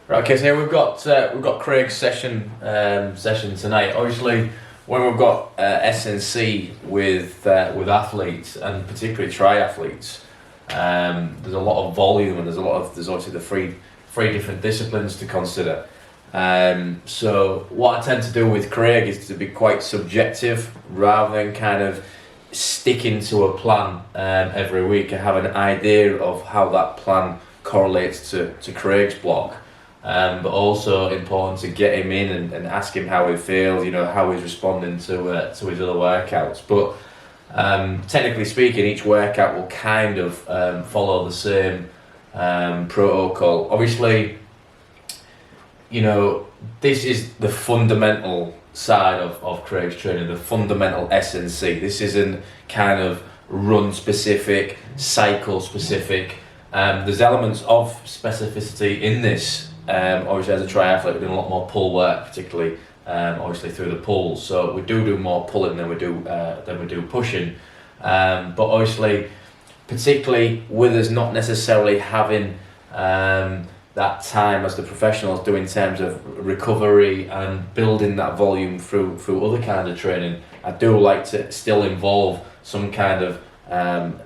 Right, okay, so here we've got Craig's session tonight. Obviously, when we've got S&C with athletes and particularly triathletes, there's a lot of volume and there's obviously the three different disciplines to consider. So what I tend to do with Craig is to be quite subjective rather than kind of sticking to a plan every week. I have an idea of how that plan correlates to Craig's block. But also important to get him in and ask him how he feels, you know, how he's responding to his other workouts. But technically speaking, each workout will kind of follow the same protocol. Obviously, you know, this is the fundamental side of Craig's training, the fundamental S&C. This isn't kind of run specific, cycle specific. There's elements of specificity in this. Obviously, as a triathlete, we're doing a lot more pull work, particularly obviously through the pulls. So we do more pulling than we do pushing. But obviously, particularly with us not necessarily having that time as the professionals do in terms of recovery and building that volume through other kinds of training, I do like to still involve some kind of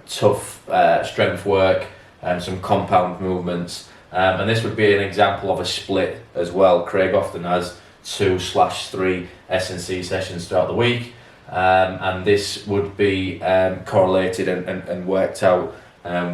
tough strength work and some compound movements. And this would be an example of a split as well. Craig often has 2/3 S&C sessions throughout the week, and this would be correlated and worked out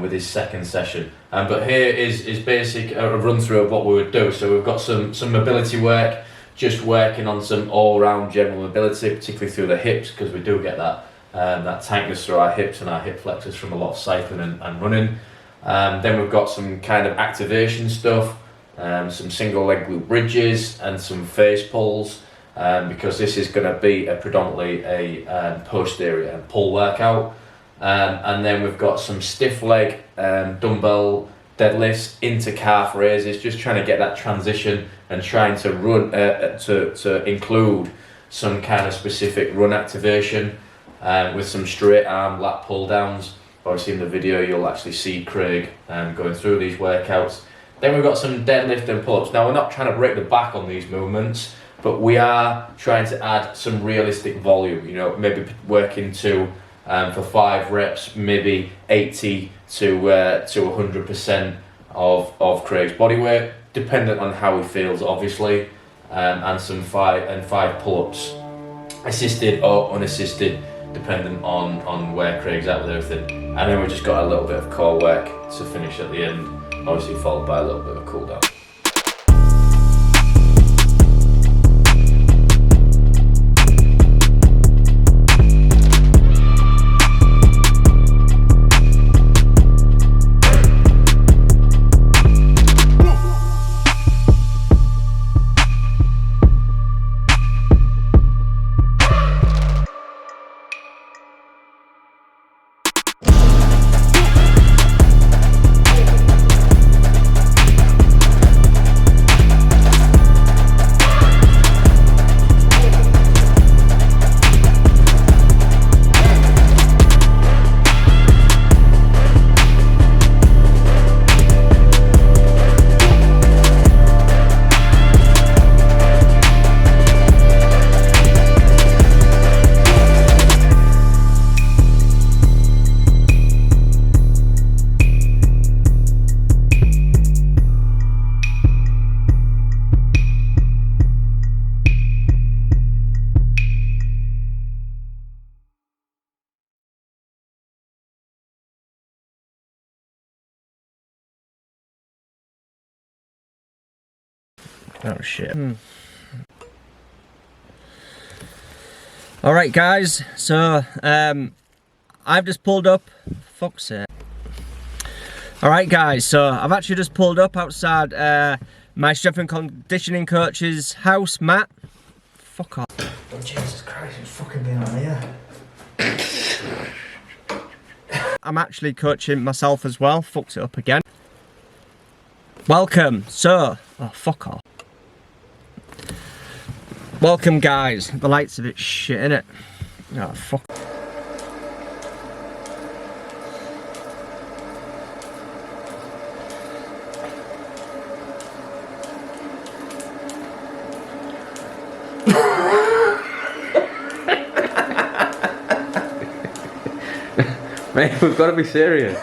with his second session. But here is basic a run through of what we would do. So we've got some mobility work, just working on some all-round general mobility, particularly through the hips, because we do get that tightness through our hips and our hip flexors from a lot of cycling and running. Then we've got some kind of activation stuff, some single leg glute bridges and some face pulls, because this is going to be predominantly a posterior and pull workout. And then we've got some stiff leg dumbbell deadlifts into calf raises, just trying to get that transition and trying to run to include some kind of specific run activation with some straight arm lat pull downs. Obviously in the video you'll actually see Craig going through these workouts. Then we've got some deadlift and pull-ups. Now we're not trying to break the back on these movements, but we are trying to add some realistic volume, you know, maybe working to for 5 reps, maybe 80 to 100% of Craig's body weight, dependent on how he feels obviously, and some 5 pull-ups, assisted or unassisted, depending on where Craig's at with everything. And then we've just got a little bit of core work to finish at the end, obviously followed by a little bit of cool down. Oh shit. Alright guys, so I've just pulled up, fuck's sake. Alright guys, so I've actually just pulled up outside my strength and conditioning coach's house, Matt. Fuck off. Oh, Jesus Christ, it's fucking been on here. I'm actually coaching myself as well, fucked it up again. Welcome, so, oh fuck off. Welcome guys, the light's a bit shit innit? Oh fuck. Mate, we've got to be serious.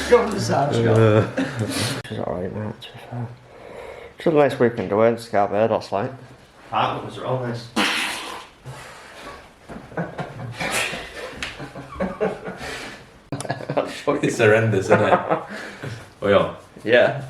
Go on the side, Scott. She's alright, mate, to be fair. It's a nice weekend away in Barbados, like. Partners are all nice. It's horrendous, isn't it? We on? Yeah.